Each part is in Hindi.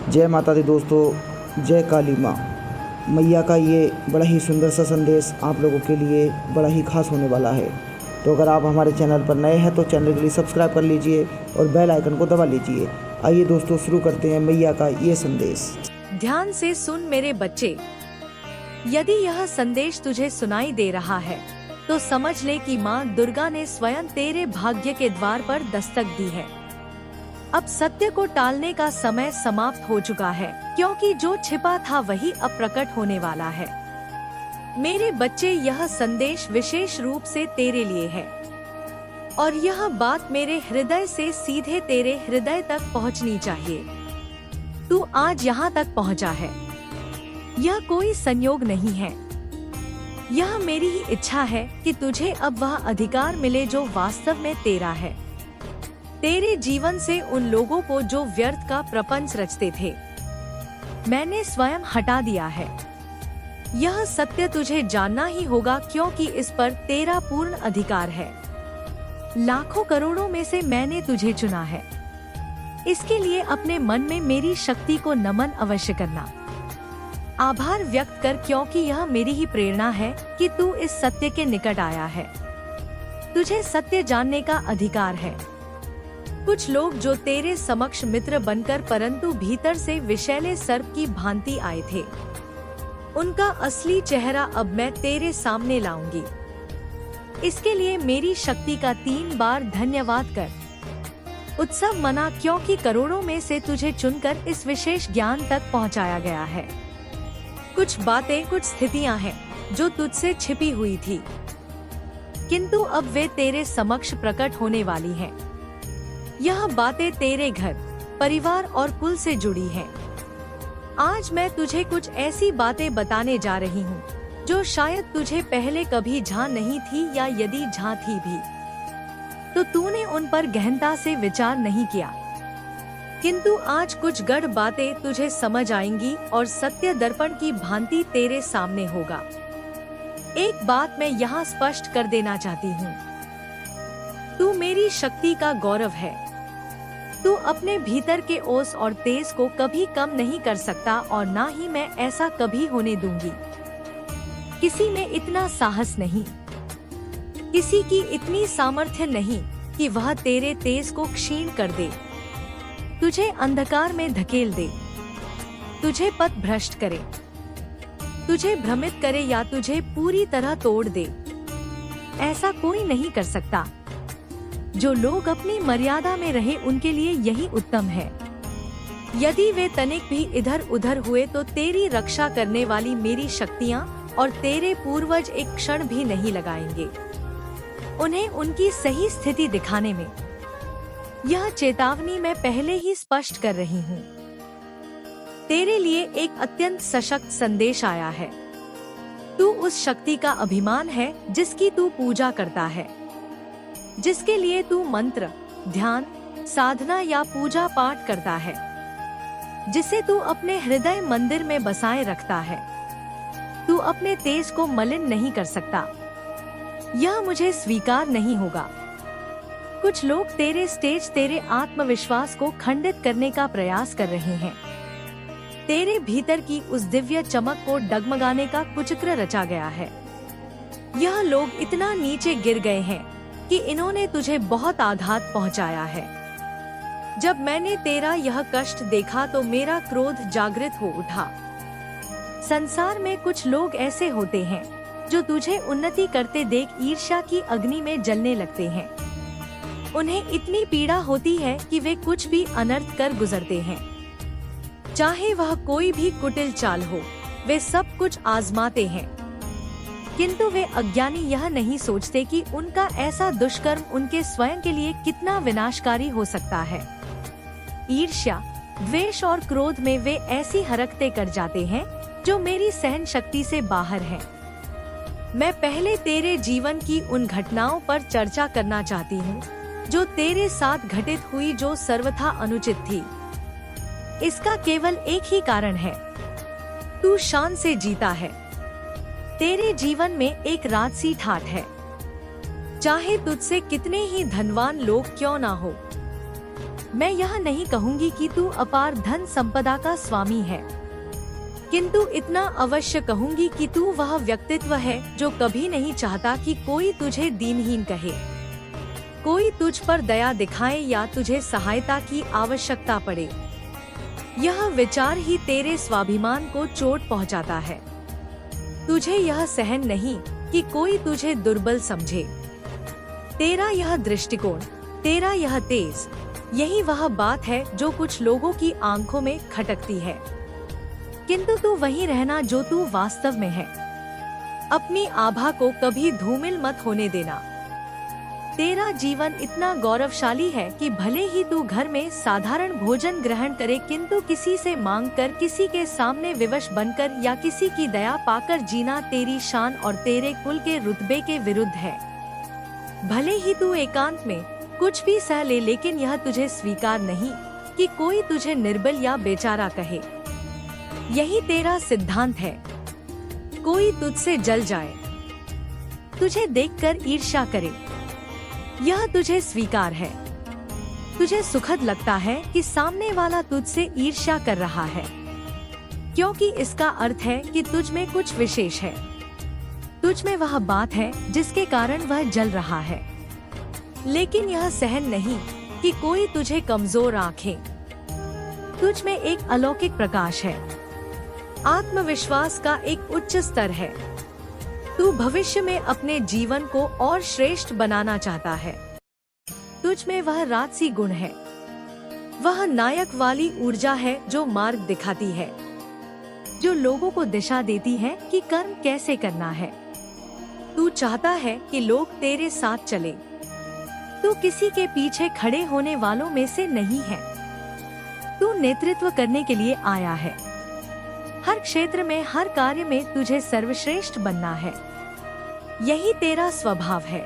जय माता दी दोस्तों, जय काली माँ। मैया का ये बड़ा ही सुंदर सा संदेश आप लोगों के लिए बड़ा ही खास होने वाला है। तो अगर आप हमारे चैनल पर नए हैं तो चैनल के लिए सब्सक्राइब कर लीजिए और बेल आइकन को दबा लीजिए। आइए दोस्तों, शुरू करते हैं मैया का ये संदेश। ध्यान से सुन मेरे बच्चे, यदि यह संदेश तुझे सुनाई दे रहा है तो समझ ले कि माँ दुर्गा ने स्वयं तेरे भाग्य के द्वार पर दस्तक दी है। अब सत्य को टालने का समय समाप्त हो चुका है, क्योंकि जो छिपा था वही अब प्रकट होने वाला है। मेरे बच्चे, यह संदेश विशेष रूप से तेरे लिए है और यह बात मेरे हृदय से सीधे तेरे हृदय तक पहुंचनी चाहिए। तू आज यहाँ तक पहुँचा है, यह कोई संयोग नहीं है। यह मेरी ही इच्छा है कि तुझे अब वह अधिकार मिले जो वास्तव में तेरा है। तेरे जीवन से उन लोगों को जो व्यर्थ का प्रपंच रचते थे, मैंने स्वयं हटा दिया है। यह सत्य तुझे जानना ही होगा, क्योंकि इस पर तेरा पूर्ण अधिकार है। लाखों करोड़ों में से मैंने तुझे चुना है। इसके लिए अपने मन में मेरी शक्ति को नमन अवश्य करना, आभार व्यक्त कर, क्योंकि यह मेरी ही प्रेरणा है कि तू इस सत्य के निकट आया है। तुझे सत्य जानने का अधिकार है। कुछ लोग जो तेरे समक्ष मित्र बनकर परंतु भीतर से विषैले सर्प की भांति आए थे, उनका असली चेहरा अब मैं तेरे सामने लाऊंगी। इसके लिए मेरी शक्ति का 3 बार धन्यवाद कर। उत्सव मना, क्योंकि करोड़ों में से तुझे चुनकर इस विशेष ज्ञान तक पहुंचाया गया है। कुछ बातें, कुछ स्थितियां हैं जो तुझसे छिपी हुई थी, किंतु अब वे तेरे समक्ष प्रकट होने वाली हैं। यह बातें तेरे घर, परिवार और कुल से जुड़ी हैं। आज मैं तुझे कुछ ऐसी बातें बताने जा रही हूँ जो शायद तुझे पहले कभी झां नहीं थी, या यदि झां थी भी तो तूने उन पर गहनता से विचार नहीं किया। किंतु आज कुछ गढ़ बातें तुझे समझ आएंगी और सत्य दर्पण की भांति तेरे सामने होगा। एक बात मैं यहाँ स्पष्ट कर देना चाहती हूँ, तू मेरी शक्ति का गौरव है। तू अपने भीतर के ओस और तेज को कभी कम नहीं कर सकता, और ना ही मैं ऐसा कभी होने दूंगी। किसी में इतना साहस नहीं, किसी की इतनी सामर्थ्य नहीं कि वह तेरे तेज को क्षीण कर दे, तुझे अंधकार में धकेल दे, तुझे पथ भ्रष्ट करे, तुझे भ्रमित करे या तुझे पूरी तरह तोड़ दे। ऐसा कोई नहीं कर सकता। जो लोग अपनी मर्यादा में रहे उनके लिए यही उत्तम है। यदि वे तनिक भी इधर उधर हुए तो तेरी रक्षा करने वाली मेरी शक्तियाँ और तेरे पूर्वज एक क्षण भी नहीं लगाएंगे उन्हें उनकी सही स्थिति दिखाने में। यह चेतावनी मैं पहले ही स्पष्ट कर रही हूँ। तेरे लिए एक अत्यंत सशक्त संदेश आया है। तू उस शक्ति का अभिमान है जिसकी तू पूजा करता है, जिसके लिए तू मंत्र, ध्यान, साधना या पूजा पाठ करता है, जिसे तू अपने हृदय मंदिर में बसाए रखता है। तू अपने तेज को मलिन नहीं कर सकता। यह मुझे स्वीकार नहीं होगा। कुछ लोग तेरे स्टेज, तेरे आत्मविश्वास को खंडित करने का प्रयास कर रहे हैं। तेरे भीतर की उस दिव्य चमक को डगमगाने का कुचक्र रचा गया है। यह लोग इतना नीचे गिर गए हैं कि इन्होंने तुझे बहुत आघात पहुंचाया है। जब मैंने तेरा यह कष्ट देखा तो मेरा क्रोध जागृत हो उठा। संसार में कुछ लोग ऐसे होते हैं जो तुझे उन्नति करते देख ईर्ष्या की अग्नि में जलने लगते हैं। उन्हें इतनी पीड़ा होती है कि वे कुछ भी अनर्थ कर गुजरते हैं। चाहे वह कोई भी कुटिल चाल हो, वे सब कुछ आजमाते हैं, किंतु वे अज्ञानी यह नहीं सोचते कि उनका ऐसा दुष्कर्म उनके स्वयं के लिए कितना विनाशकारी हो सकता है। ईर्ष्या, द्वेष और क्रोध में वे ऐसी हरकतें कर जाते हैं जो मेरी सहन शक्ति से बाहर हैं। मैं पहले तेरे जीवन की उन घटनाओं पर चर्चा करना चाहती हूँ जो तेरे साथ घटित हुई, जो सर्वथा अनुचित थी। इसका केवल एक ही कारण है, तू शान से जीता है। तेरे जीवन में एक राजसी ठाठ है। चाहे तुझसे कितने ही धनवान लोग क्यों ना हो, मैं यह नहीं कहूँगी कि तू अपार धन संपदा का स्वामी है, किंतु इतना अवश्य कहूँगी कि तू वह व्यक्तित्व है जो कभी नहीं चाहता कि कोई तुझे दीनहीन कहे, कोई तुझ पर दया दिखाए या तुझे सहायता की आवश्यकता पड़े। यह विचार ही तेरे स्वाभिमान को चोट पहुंचाता है। तुझे यह सहन नहीं कि कोई तुझे दुर्बल समझे। तेरा यह दृष्टिकोण, तेरा यह तेज, यही वह बात है जो कुछ लोगों की आंखों में खटकती है, किंतु तू वही रहना जो तू वास्तव में है। अपनी आभा को कभी धूमिल मत होने देना। तेरा जीवन इतना गौरवशाली है कि भले ही तू घर में साधारण भोजन ग्रहण करे, किंतु किसी से मांगकर, किसी के सामने विवश बनकर या किसी की दया पाकर जीना तेरी शान और तेरे कुल के रुतबे के विरुद्ध है। भले ही तू एकांत में कुछ भी सह ले, लेकिन यह तुझे स्वीकार नहीं कि कोई तुझे निर्बल या बेचारा कहे। यही तेरा सिद्धांत है। कोई तुझसे जल जाए, तुझे देखकर ईर्ष्या करे, यह तुझे स्वीकार है। तुझे सुखद लगता है कि सामने वाला तुझसे ईर्ष्या कर रहा है, क्योंकि इसका अर्थ है कि तुझ में कुछ विशेष है। तुझ में वह बात है जिसके कारण वह जल रहा है। लेकिन यह सहन नहीं कि कोई तुझे कमजोर आंखे। तुझ में एक अलौकिक प्रकाश है, आत्मविश्वास का एक उच्च स्तर है। तू भविष्य में अपने जीवन को और श्रेष्ठ बनाना चाहता है। तुझ में वह राजसी गुण है, वह नायक वाली ऊर्जा है जो मार्ग दिखाती है, जो लोगों को दिशा देती है कि कर्म कैसे करना है। तू चाहता है कि लोग तेरे साथ चले। तू किसी के पीछे खड़े होने वालों में से नहीं है। तू नेतृत्व करने के लिए आया है। हर क्षेत्र में, हर कार्य में तुझे सर्वश्रेष्ठ बनना है। यही तेरा स्वभाव है।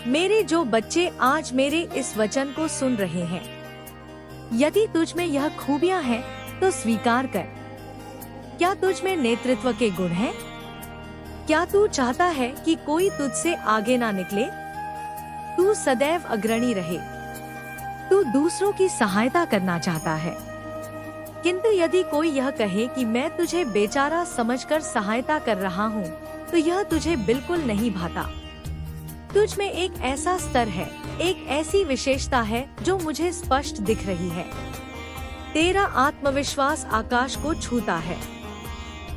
मेरे जो बच्चे आज मेरे इस वचन को सुन रहे हैं, यदि तुझ में यह खूबियां हैं तो स्वीकार कर। क्या तुझ में नेतृत्व के गुण हैं? क्या तू चाहता है कि कोई तुझसे आगे ना निकले? तू सदैव अग्रणी रहे। तू दूसरों की सहायता करना चाहता है, किंतु यदि कोई यह कहे कि मैं तुझे बेचारा समझकर सहायता कर रहा हूँ, तो यह तुझे बिल्कुल नहीं भाता। तुझ में एक ऐसा स्तर है, एक ऐसी विशेषता है जो मुझे स्पष्ट दिख रही है। तेरा आत्मविश्वास आकाश को छूता है।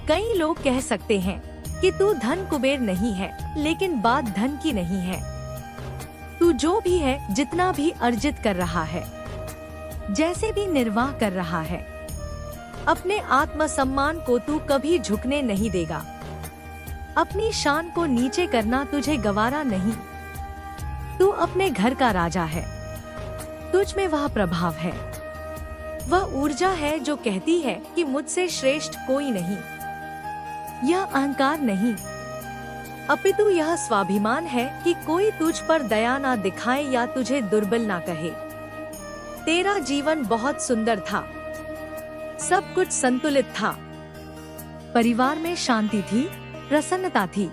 कई लोग कह सकते हैं कि तू धन कुबेर नहीं है, लेकिन बात धन की नहीं है। तू जो भी है, जितना भी अर्जित कर रहा है, जैसे भी निर्वाह कर रहा है, अपने आत्मसम्मान को तू कभी झुकने नहीं देगा। अपनी शान को नीचे करना तुझे गवारा नहीं। तू अपने घर का राजा है। तुझ में वह प्रभाव है, वह ऊर्जा है जो कहती है कि मुझसे श्रेष्ठ कोई नहीं। यह अहंकार नहीं, अपितु यह स्वाभिमान है कि कोई तुझ पर दया ना दिखाए या तुझे दुर्बल ना कहे। तेरा जीवन बहुत सुंदर था, सब कुछ संतुलित था। परिवार में शांति थी, प्रसन्नता थी,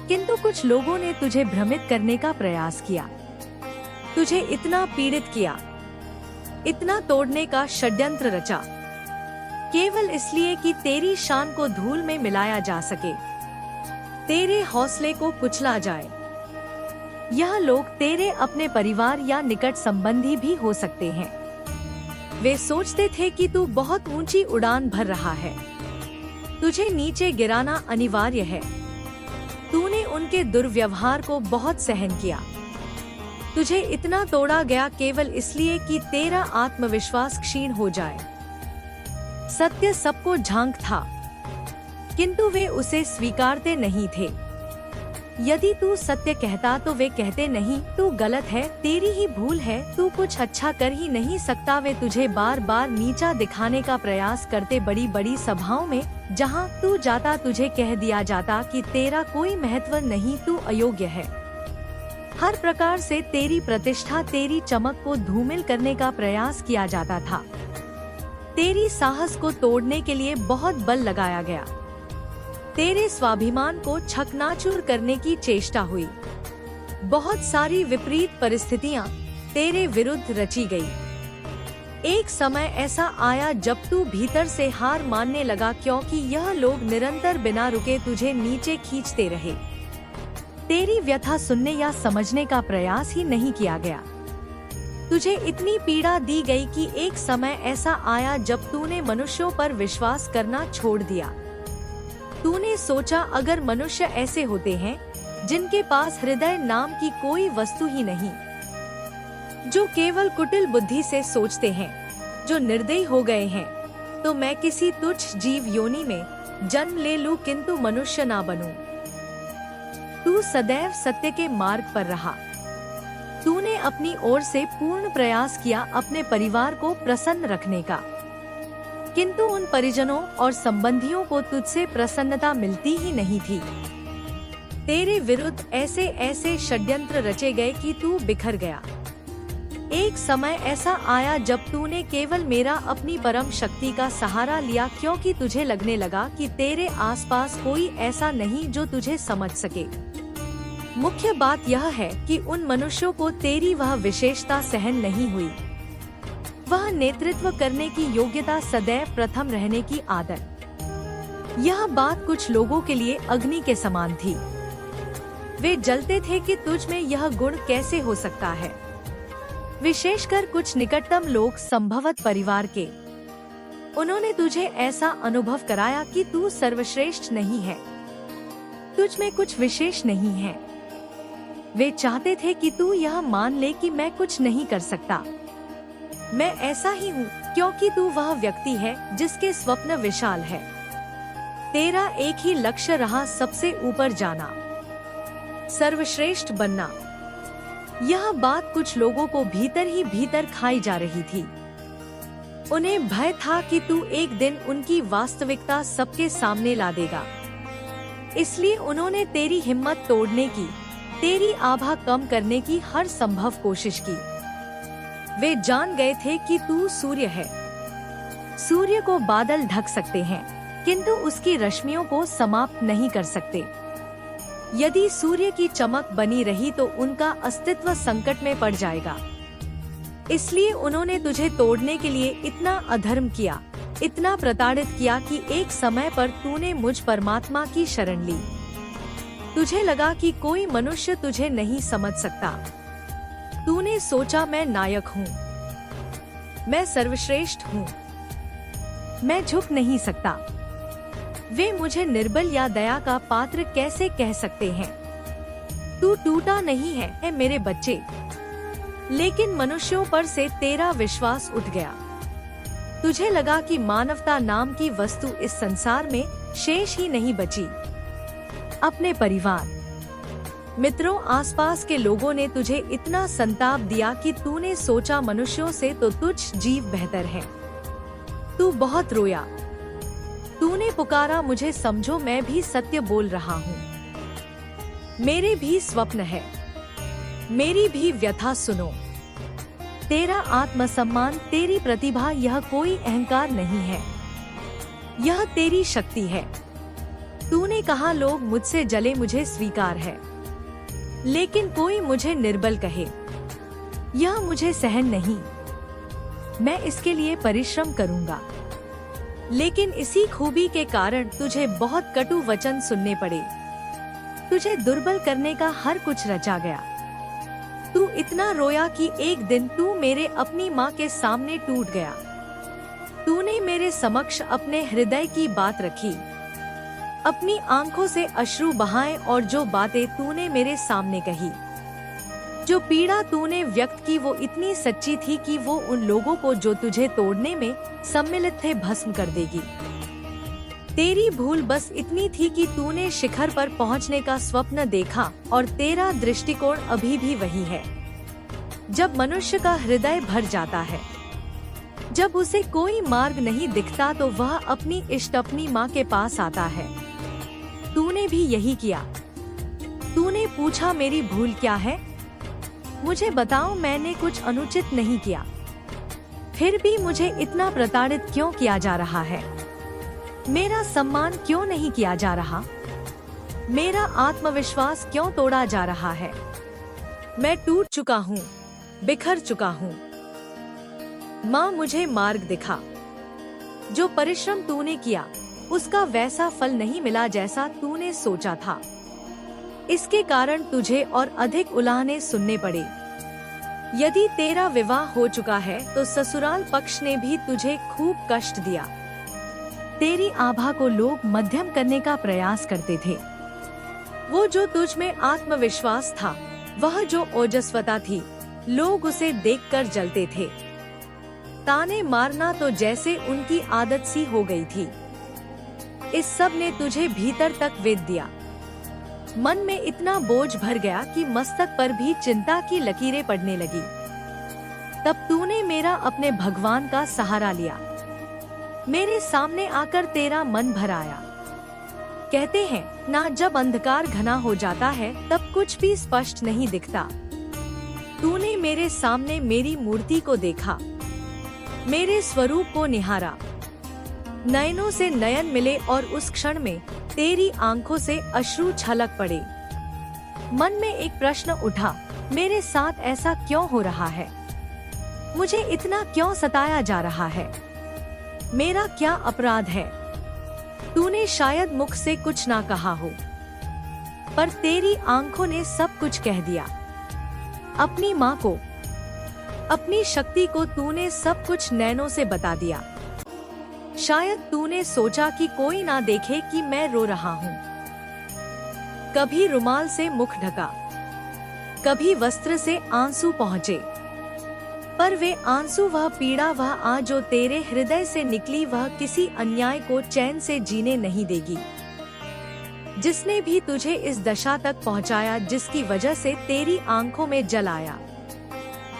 किंतु कुछ लोगों ने तुझे भ्रमित करने का प्रयास किया, तुझे इतना पीड़ित किया, इतना तोड़ने का षड्यंत्र रचा, केवल इसलिए कि तेरी शान को धूल में मिलाया जा सके, तेरे हौसले को कुचला जाए। यह लोग तेरे अपने परिवार या निकट संबंधी भी हो सकते हैं। वे सोचते थे कि तू बहुत ऊंची उड़ान भर रहा है, तुझे नीचे गिराना अनिवार्य है। तूने उनके दुर्व्यवहार को बहुत सहन किया, तुझे इतना तोड़ा गया केवल इसलिए कि तेरा आत्मविश्वास क्षीण हो जाए। सत्य सबको झांक था, किंतु वे उसे स्वीकारते नहीं थे। यदि तू सत्य कहता तो वे कहते नहीं, तू गलत है, तेरी ही भूल है, तू कुछ अच्छा कर ही नहीं सकता। वे तुझे बार बार नीचा दिखाने का प्रयास करते। बड़ी बड़ी सभाओं में जहां तू जाता तुझे कह दिया जाता कि तेरा कोई महत्व नहीं, तू अयोग्य है। हर प्रकार से तेरी प्रतिष्ठा, तेरी चमक को धूमिल करने का प्रयास किया जाता था। तेरी साहस को तोड़ने के लिए बहुत बल लगाया गया। तेरे स्वाभिमान को छकनाचूर करने की चेष्टा हुई। बहुत सारी विपरीत परिस्थितियां तेरे विरुद्ध रची गई। एक समय ऐसा आया जब तू भीतर से हार मानने लगा, क्योंकि यह लोग निरंतर बिना रुके तुझे नीचे खींचते रहे। तेरी व्यथा सुनने या समझने का प्रयास ही नहीं किया गया। तुझे इतनी पीड़ा दी गई कि एक समय ऐसा आया जब तूने मनुष्यों पर विश्वास करना छोड़ दिया। तूने सोचा अगर मनुष्य ऐसे होते हैं जिनके पास हृदय नाम की कोई वस्तु ही नहीं, जो केवल कुटिल बुद्धि से सोचते हैं, जो निर्दयी हो गए हैं, तो मैं किसी तुच्छ जीव योनि में जन्म ले लूं किंतु मनुष्य ना बनूं। तू सदैव सत्य के मार्ग पर रहा। तूने अपनी ओर से पूर्ण प्रयास किया अपने परिवार को प्रसन्न रखने का, किंतु उन परिजनों और संबंधियों को तुझसे प्रसन्नता मिलती ही नहीं थी। तेरे विरुद्ध ऐसे ऐसे षड्यंत्र रचे गए कि तू बिखर गया। एक समय ऐसा आया जब तूने केवल मेरा अपनी परम शक्ति का सहारा लिया, क्योंकि तुझे लगने लगा कि तेरे आसपास कोई ऐसा नहीं जो तुझे समझ सके। मुख्य बात यह है कि उन मनुष्यों को तेरी वह विशेषता सहन नहीं हुई, वह नेतृत्व करने की योग्यता, सदैव प्रथम रहने की आदत। यह बात कुछ लोगों के लिए अग्नि के समान थी। वे जलते थे कि तुझ में यह गुण कैसे हो सकता है। विशेषकर कुछ निकटतम लोग, संभवत परिवार के, उन्होंने तुझे ऐसा अनुभव कराया कि तू सर्वश्रेष्ठ नहीं है, तुझ में कुछ विशेष नहीं है। वे चाहते थे कि तू यह मान ले कि मैं कुछ नहीं कर सकता, मैं ऐसा ही हूँ, क्योंकि तू वह व्यक्ति है जिसके स्वप्न विशाल है। तेरा एक ही लक्ष्य रहा, सबसे ऊपर जाना, सर्वश्रेष्ठ बनना। यह बात कुछ लोगों को भीतर ही भीतर खाई जा रही थी। उन्हें भय था कि तू एक दिन उनकी वास्तविकता सबके सामने ला देगा, इसलिए उन्होंने तेरी हिम्मत तोड़ने की, तेरी आभा कम करने की हर संभव कोशिश की। वे जान गए थे कि तू सूर्य है। सूर्य को बादल ढक सकते हैं, किंतु उसकी रश्मियों को समाप्त नहीं कर सकते। यदि सूर्य की चमक बनी रही तो उनका अस्तित्व संकट में पड़ जाएगा। इसलिए उन्होंने तुझे तोड़ने के लिए इतना अधर्म किया, इतना प्रताड़ित किया कि एक समय पर तूने मुझ परमात्मा की शरण ली। तुझे लगा कि कोई मनुष्य तुझे नहीं समझ सकता। तूने सोचा मैं नायक हूँ, मैं सर्वश्रेष्ठ हूँ, मैं झुक नहीं सकता। वे मुझे निर्बल या दया का पात्र कैसे कह सकते हैं। तू टूटा नहीं है मेरे बच्चे, लेकिन मनुष्यों पर से तेरा विश्वास उठ गया। तुझे लगा कि मानवता नाम की वस्तु इस संसार में शेष ही नहीं बची। अपने परिवार, मित्रों, आसपास के लोगों ने तुझे इतना संताप दिया कि तूने सोचा मनुष्यों से तो तुच्छ जीव बेहतर है। तू बहुत रोया, तूने पुकारा मुझे समझो, मैं भी सत्य बोल रहा हूँ, मेरे भी स्वप्न है, मेरी भी व्यथा सुनो। तेरा आत्मसम्मान, तेरी प्रतिभा, यह कोई अहंकार नहीं है, यह तेरी शक्ति है। तूने कहा लोग मुझसे जले मुझे स्वीकार है, लेकिन कोई मुझे निर्बल कहे, यह मुझे सहन नहीं। मैं इसके लिए परिश्रम करूँगा, लेकिन इसी खूबी के कारण तुझे बहुत कटु वचन सुनने पड़े। तुझे दुर्बल करने का हर कुछ रचा गया। तू इतना रोया कि एक दिन तू मेरे अपनी माँ के सामने टूट गया। तूने मेरे समक्ष अपने हृदय की बात रखी, अपनी आंखों से अश्रु बहाए, और जो बातें तूने मेरे सामने कही, जो पीड़ा तूने व्यक्त की, वो इतनी सच्ची थी कि वो उन लोगों को जो तुझे तोड़ने में सम्मिलित थे भस्म कर देगी। तेरी भूल बस इतनी थी कि तूने शिखर पर पहुंचने का स्वप्न देखा, और तेरा दृष्टिकोण अभी भी वही है। जब मनुष्य का हृदय भर जाता है, जब उसे कोई मार्ग नहीं दिखता, तो वह अपनी इष्ट अपनी माँ के पास आता है। तूने भी यही किया। तूने पूछा मेरी भूल क्या है, मुझे बताओ, मैंने कुछ अनुचित नहीं किया, फिर भी मुझे इतना प्रताड़ित क्यों किया जा रहा है? मेरा सम्मान क्यों नहीं किया जा रहा? मेरा आत्मविश्वास क्यों तोड़ा जा रहा है? मैं टूट चुका हूँ, बिखर चुका हूँ। माँ, मुझे मार्ग दिखा। जो परिश्रम तूने किया उसका वैसा फल नहीं मिला जैसा तूने सोचा था। इसके कारण तुझे और अधिक उलाहने सुनने पड़े। यदि तेरा विवाह हो चुका है तो ससुराल पक्ष ने भी तुझे खूब कष्ट दिया। तेरी आभा को लोग मध्यम करने का प्रयास करते थे। वो जो तुझ में आत्मविश्वास था, वह जो ओजस्वता थी, लोग उसे देखकर जलते थे। ताने मारना तो जैसे उनकी आदत सी हो गई थी। इस सब ने तुझे भीतर तक वेध दिया। मन में इतना बोझ भर गया कि मस्तक पर भी चिंता की लकीरें पड़ने लगी। तब तूने मेरा अपने भगवान का सहारा लिया। मेरे सामने आकर तेरा मन भर आया। कहते हैं ना, जब अंधकार घना हो जाता है तब कुछ भी स्पष्ट नहीं दिखता। तूने मेरे सामने मेरी मूर्ति को देखा, मेरे स्वरूप को निहारा। नयनों से नयन मिले और उस क्षण में तेरी आंखों से अश्रु छलक पड़े। मन में एक प्रश्न उठा, मेरे साथ ऐसा क्यों हो रहा है? मुझे इतना क्यों सताया जा रहा है? मेरा क्या अपराध है? तूने शायद मुख से कुछ ना कहा हो, पर तेरी आंखों ने सब कुछ कह दिया। अपनी माँ को, अपनी शक्ति को तूने सब कुछ नैनों से बता दिया। शायद तूने सोचा कि कोई ना देखे कि मैं रो रहा हूँ। कभी रुमाल से मुख ढका, कभी वस्त्र से आंसू पहुँचे, पर वे आंसू, वह पीड़ा, वह आ जो तेरे हृदय से निकली, वह किसी अन्याय को चैन से जीने नहीं देगी। जिसने भी तुझे इस दशा तक पहुँचाया, जिसकी वजह से तेरी आंखों में जल आया,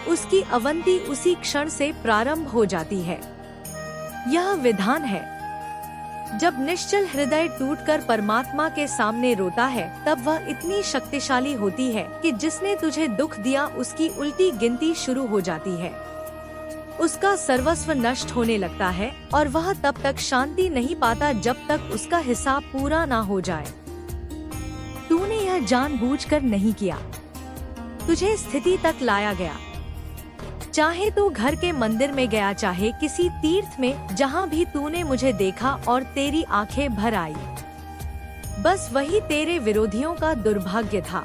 उसकी अवंती उसी क्षण से प्रारंभ हो जाती है। यह विधान है, जब निश्चल हृदय टूटकर परमात्मा के सामने रोता है, तब वह इतनी शक्तिशाली होती है कि जिसने तुझे दुख दिया उसकी उल्टी गिनती शुरू हो जाती है। उसका सर्वस्व नष्ट होने लगता है और वह तब तक शांति नहीं पाता जब तक उसका हिसाब पूरा ना हो जाए। तूने यह जानबूझकर नहीं किया। तुझे स्थिति तक लाया गया। चाहे तू घर के मंदिर में गया, चाहे किसी तीर्थ में, जहाँ भी तूने मुझे देखा और तेरी आंखें भर आई। बस वही तेरे विरोधियों का दुर्भाग्य था।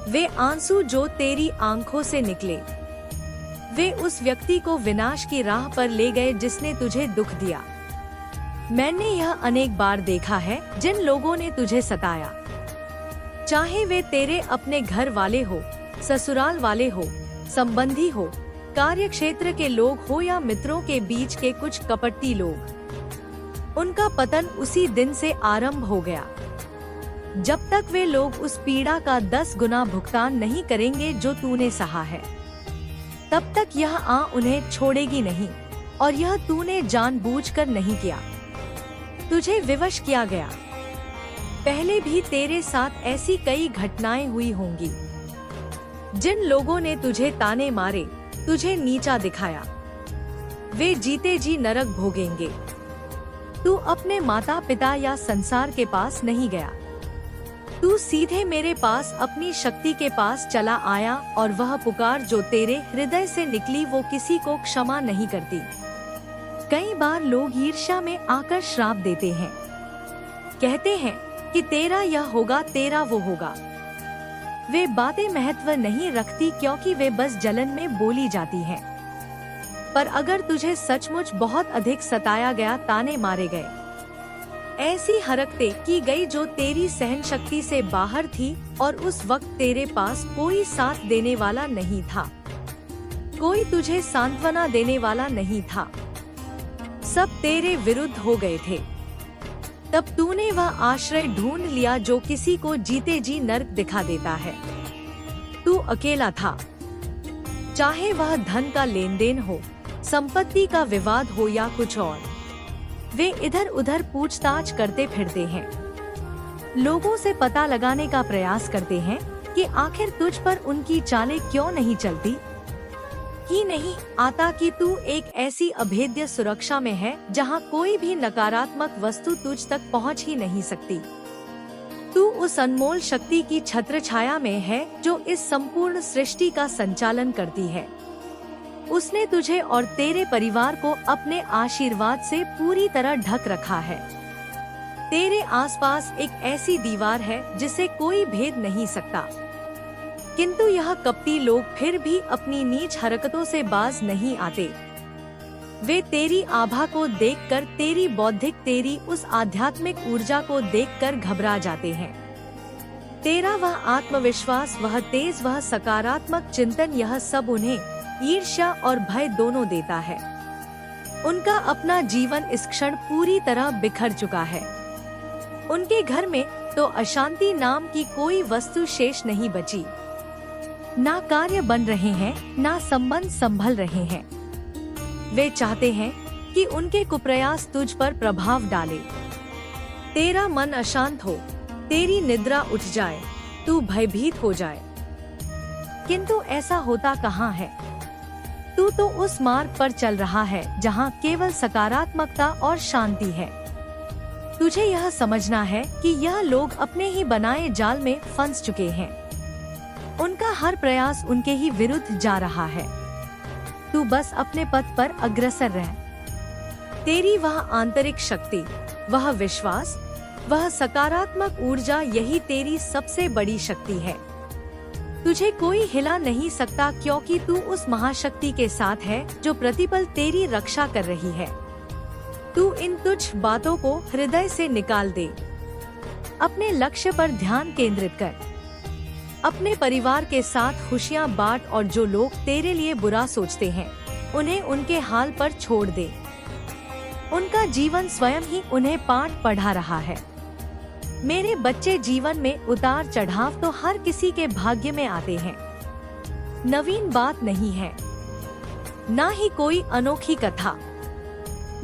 वे आंसू जो तेरी आंखों से निकले, वे उस व्यक्ति को विनाश की राह पर ले गए जिसने तुझे दुख दिया। मैंने यह अनेक बार देखा है। जिन लोगों ने तुझे सताया, चाहे वे तेरे अपने घर वाले हो, ससुराल वाले हो, संबंधी हो, कार्य क्षेत्र के लोग हो या मित्रों के बीच के कुछ कपटी लोग, उनका पतन उसी दिन से आरंभ हो गया। जब तक वे लोग उस पीड़ा का 10 गुना भुगतान नहीं करेंगे जो तूने सहा है, तब तक यह उन्हें छोड़ेगी नहीं। और यह तूने जानबूझकर नहीं किया, तुझे विवश किया गया। पहले भी तेरे साथ ऐसी कई घटनाएं हुई होंगी। जिन लोगों ने तुझे ताने मारे, तुझे नीचा दिखाया, वे जीते जी नरक भोगेंगे। तू अपने माता पिता या संसार के पास नहीं गया। तू सीधे मेरे पास, अपनी शक्ति के पास चला आया और वह पुकार जो तेरे हृदय से निकली वो किसी को क्षमा नहीं करती। कई बार लोग ईर्ष्या में आकर श्राप देते हैं, कहते हैं कि तेरा यह होगा, तेरा वो होगा। वे बातें महत्व नहीं रखती क्योंकि वे बस जलन में बोली जाती हैं। पर अगर तुझे सचमुच बहुत अधिक सताया गया, ताने मारे गए, ऐसी हरकतें की गई जो तेरी सहन शक्ति से बाहर थी और उस वक्त तेरे पास कोई साथ देने वाला नहीं था, कोई तुझे सांत्वना देने वाला नहीं था, सब तेरे विरुद्ध हो गए थे, तब तूने वह आश्रय ढूंढ लिया जो किसी को जीते जी नर्क दिखा देता है। तू अकेला था, चाहे वह धन का लेन देन हो, संपत्ति का विवाद हो या कुछ और। वे इधर उधर पूछताछ करते फिरते हैं, लोगों से पता लगाने का प्रयास करते हैं कि आखिर तुझ पर उनकी चालें क्यों नहीं चलती। ही नहीं आता कि तू एक ऐसी अभेद्य सुरक्षा में है जहां कोई भी नकारात्मक वस्तु तुझ तक पहुंच ही नहीं सकती। तू उस अनमोल शक्ति की छत्र छाया में है जो इस संपूर्ण सृष्टि का संचालन करती है। उसने तुझे और तेरे परिवार को अपने आशीर्वाद से पूरी तरह ढक रखा है। तेरे आसपास एक ऐसी दीवार है जिसे कोई भेद नहीं सकता, किंतु यह कपटी लोग फिर भी अपनी नीच हरकतों से बाज नहीं आते। वे तेरी आभा को देखकर, तेरी बौद्धिक, तेरी उस आध्यात्मिक ऊर्जा को देखकर घबरा जाते हैं। तेरा वह आत्मविश्वास, वह तेज, वह सकारात्मक चिंतन, यह सब उन्हें ईर्ष्या और भय दोनों देता है। उनका अपना जीवन इस क्षण पूरी तरह बिखर चुका है। उनके घर में तो अशांति नाम की कोई वस्तु शेष नहीं बची। ना कार्य बन रहे हैं, ना संबंध संभल रहे हैं। वे चाहते हैं कि उनके कुप्रयास तुझ पर प्रभाव डाले। तेरा मन अशांत हो, तेरी निद्रा उठ जाए, तू भयभीत हो जाए। किंतु ऐसा होता कहाँ है? तू तो उस मार्ग पर चल रहा है जहाँ केवल सकारात्मकता और शांति है। तुझे यह समझना है कि यह लोग अपने ही बनाए जाल में फंस चुके हैं। उनका हर प्रयास उनके ही विरुद्ध जा रहा है। तू बस अपने पथ पर अग्रसर रह। तेरी वह आंतरिक शक्ति, वह विश्वास, वह सकारात्मक ऊर्जा, यही तेरी सबसे बड़ी शक्ति है। तुझे कोई हिला नहीं सकता, क्योंकि तू उस महाशक्ति के साथ है जो प्रतिपल तेरी रक्षा कर रही है। तू इन तुच्छ बातों को हृदय से निकाल दे। अपने लक्ष्य पर ध्यान केंद्रित कर। अपने परिवार के साथ खुशियां बांट और जो लोग तेरे लिए बुरा सोचते हैं उन्हें उनके हाल पर छोड़ दे। उनका जीवन स्वयं ही उन्हें पाठ पढ़ा रहा है। मेरे बच्चे, जीवन में उतार चढ़ाव तो हर किसी के भाग्य में आते हैं। नवीन बात नहीं है, ना ही कोई अनोखी कथा।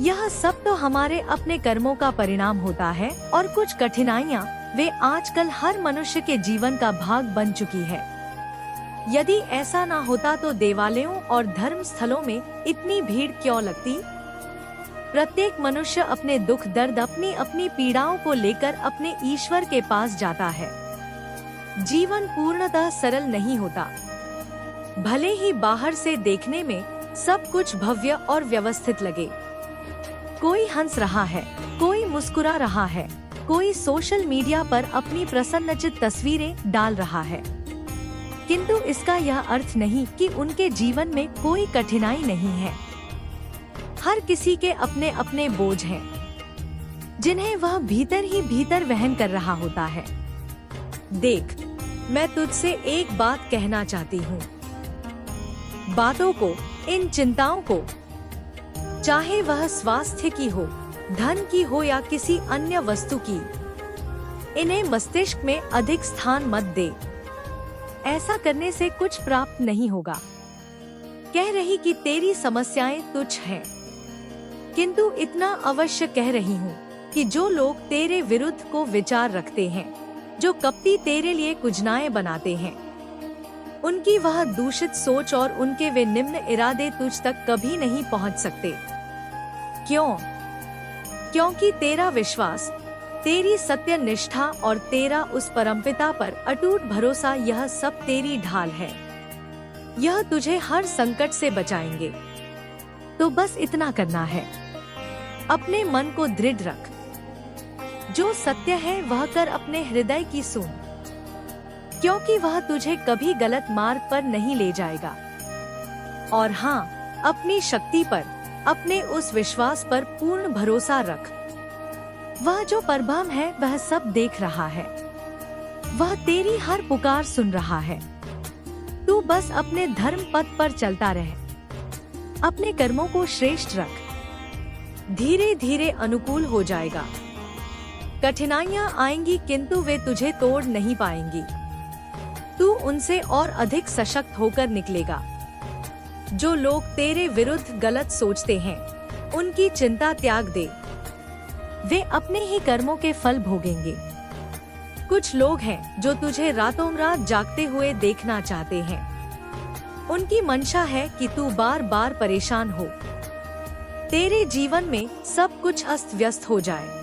यह सब तो हमारे अपने कर्मों का परिणाम होता है और कुछ कठिनाइयाँ वे आजकल हर मनुष्य के जीवन का भाग बन चुकी है। यदि ऐसा ना होता तो देवालयों और धर्म स्थलों में इतनी भीड़ क्यों लगती? प्रत्येक मनुष्य अपने दुख दर्द, अपनी अपनी पीड़ाओं को लेकर अपने ईश्वर के पास जाता है। जीवन पूर्णतः सरल नहीं होता। भले ही बाहर से देखने में सब कुछ भव्य और व्यवस्थित लगे। कोई हंस रहा है, कोई मुस्कुरा रहा है, कोई सोशल मीडिया पर अपनी प्रसन्नचित तस्वीरें डाल रहा है, किंतु इसका यह अर्थ नहीं कि उनके जीवन में कोई कठिनाई नहीं है। हर किसी के अपने अपने बोझ हैं, जिन्हें वह भीतर ही भीतर वहन कर रहा होता है। देख, मैं तुझसे एक बात कहना चाहती हूँ। बातों को, इन चिंताओं को, चाहे वह स्वास्थ्य की हो, धन की हो या किसी अन्य वस्तु की, इन्हें मस्तिष्क में अधिक स्थान मत दे। ऐसा करने से कुछ प्राप्त नहीं होगा। कह रही कि तेरी समस्याएं तुच्छ हैं, किंतु इतना अवश्य कह रही हूँ कि जो लोग तेरे विरुद्ध को विचार रखते हैं, जो कपटी तेरे लिए कुजनाएं बनाते हैं, उनकी वह दूषित सोच और उनके वे निम्न इरादे तुझ तक कभी नहीं पहुँच सकते। क्यों? क्योंकि तेरा विश्वास, तेरी सत्य निष्ठा और तेरा उस परमपिता पर अटूट भरोसा, यह सब तेरी ढाल है। यह तुझे हर संकट से बचाएंगे। तो बस इतना करना है। अपने मन को दृढ़ रख। जो सत्य है वह कर, अपने हृदय की सुन, क्योंकि वह तुझे कभी गलत मार्ग पर नहीं ले जाएगा। और हाँ, अपनी शक्ति पर, अपने उस विश्वास पर पूर्ण भरोसा रख। वह जो परब्रह्म है वह सब देख रहा है। वह तेरी हर पुकार सुन रहा है। तू बस अपने धर्म पथ पर चलता रह। अपने कर्मों को श्रेष्ठ रख। धीरे धीरे अनुकूल हो जाएगा। कठिनाइयाँ आएंगी किंतु वे तुझे तोड़ नहीं पाएंगी। तू उनसे और अधिक सशक्त होकर निकलेगा। जो लोग तेरे विरुद्ध गलत सोचते हैं, उनकी चिंता त्याग दे। वे अपने ही कर्मों के फल भोगेंगे। कुछ लोग हैं जो तुझे रातों रात जागते हुए देखना चाहते हैं। उनकी मंशा है कि तू बार बार परेशान हो, तेरे जीवन में सब कुछ अस्त व्यस्त हो जाए।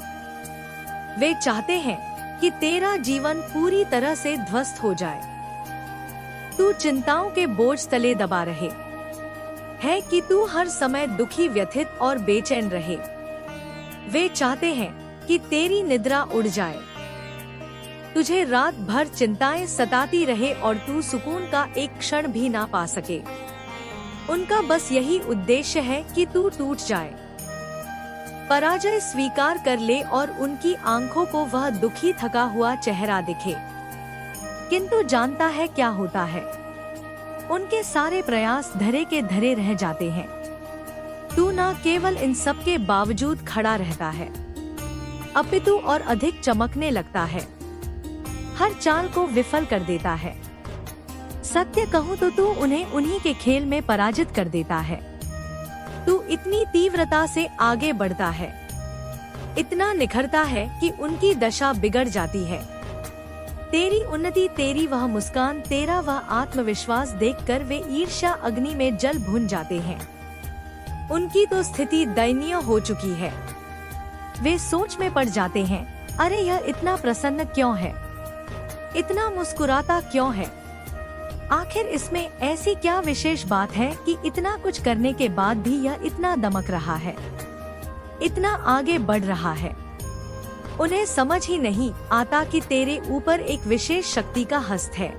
वे चाहते हैं कि तेरा जीवन पूरी तरह से ध्वस्त हो जाए। तू चिंताओं के बोझ तले दबा रहे है कि तू हर समय दुखी, व्यथित और बेचैन रहे। वे चाहते हैं कि तेरी निद्रा उड़ जाए, तुझे रात भर चिंताएं सताती रहे और तू सुकून का एक क्षण भी ना पा सके। उनका बस यही उद्देश्य है कि तू टूट जाए, पराजय स्वीकार कर ले और उनकी आंखों को वह दुखी, थका हुआ चेहरा दिखे। किंतु जानता है क्या होता है? उनके सारे प्रयास धरे के धरे रह जाते हैं। तू न केवल इन सब के बावजूद खड़ा रहता है, अपितु और अधिक चमकने लगता है, हर चाल को विफल कर देता है। सत्य कहूँ तो तू उन्हें उन्हीं के खेल में पराजित कर देता है। तू इतनी तीव्रता से आगे बढ़ता है, इतना निखरता है कि उनकी दशा बिगड़ जाती है। तेरी उन्नति, तेरी वह मुस्कान, तेरा वह आत्मविश्वास देखकर वे ईर्ष्या अग्नि में जल भुन जाते हैं। उनकी तो स्थिति दयनीय हो चुकी है। वे सोच में पड़ जाते हैं, अरे यह इतना प्रसन्न क्यों है, इतना मुस्कुराता क्यों है? आखिर इसमें ऐसी क्या विशेष बात है कि इतना कुछ करने के बाद भी यह इतना दमक रहा है, इतना आगे बढ़ रहा है? उन्हें समझ ही नहीं आता कि तेरे ऊपर एक विशेष शक्ति का हस्त है।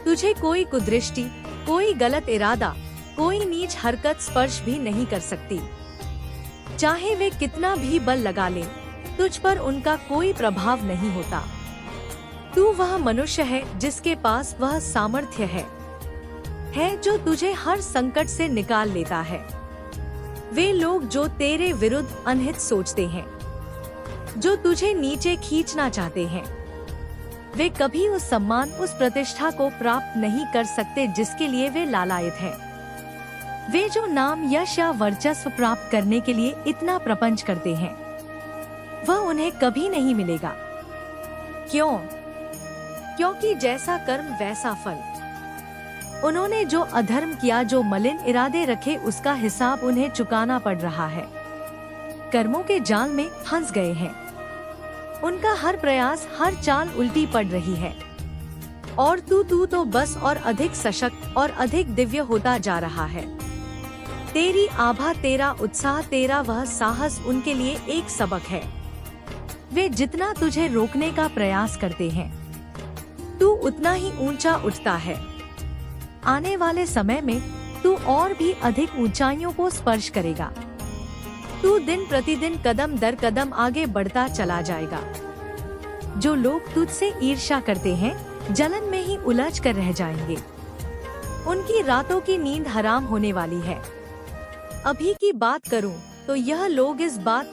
तुझे कोई कुदृष्टि, कोई गलत इरादा, कोई नीच हरकत स्पर्श भी नहीं कर सकती। चाहे वे कितना भी बल लगा लें, तुझ पर उनका कोई प्रभाव नहीं होता। तू वह मनुष्य है जिसके पास वह सामर्थ्य है जो तुझे हर संकट से निकाल लेता है। वे लोग जो तेरे विरुद्ध अनहित सोचते हैं, जो तुझे नीचे खींचना चाहते हैं, वे कभी उस सम्मान, उस प्रतिष्ठा को प्राप्त नहीं कर सकते जिसके लिए वे लालायित हैं। वे जो नाम, यश या वर्चस्व प्राप्त करने के लिए इतना प्रपंच करते हैं, वह उन्हें कभी नहीं मिलेगा। क्यों? क्योंकि जैसा कर्म वैसा फल। उन्होंने जो अधर्म किया, जो मलिन इरादे रखे, उसका हिसाब उन्हें चुकाना पड़ रहा है। कर्मों के जाल में फंस गए हैं। उनका हर प्रयास, हर चाल उल्टी पड़ रही है। और तू तो बस और अधिक सशक्त और अधिक दिव्य होता जा रहा है। तेरी आभा, तेरा उत्साह, तेरा वह साहस उनके लिए एक सबक है। वे जितना तुझे रोकने का प्रयास करते हैं, तू उतना ही ऊंचा उठता है। आने वाले समय में तू और भी अधिक ऊंचाइयों को स्पर्श करेगा। तू दिन प्रतिदिन कदम दर कदम आगे बढ़ता चला जाएगा। जो लोग तुझसे ईर्ष्या करते हैं, जलन में ही उलझ कर रह जाएंगे। उनकी रातों की नींद हराम होने वाली है। अभी की बात करूं तो यह लोग इस बात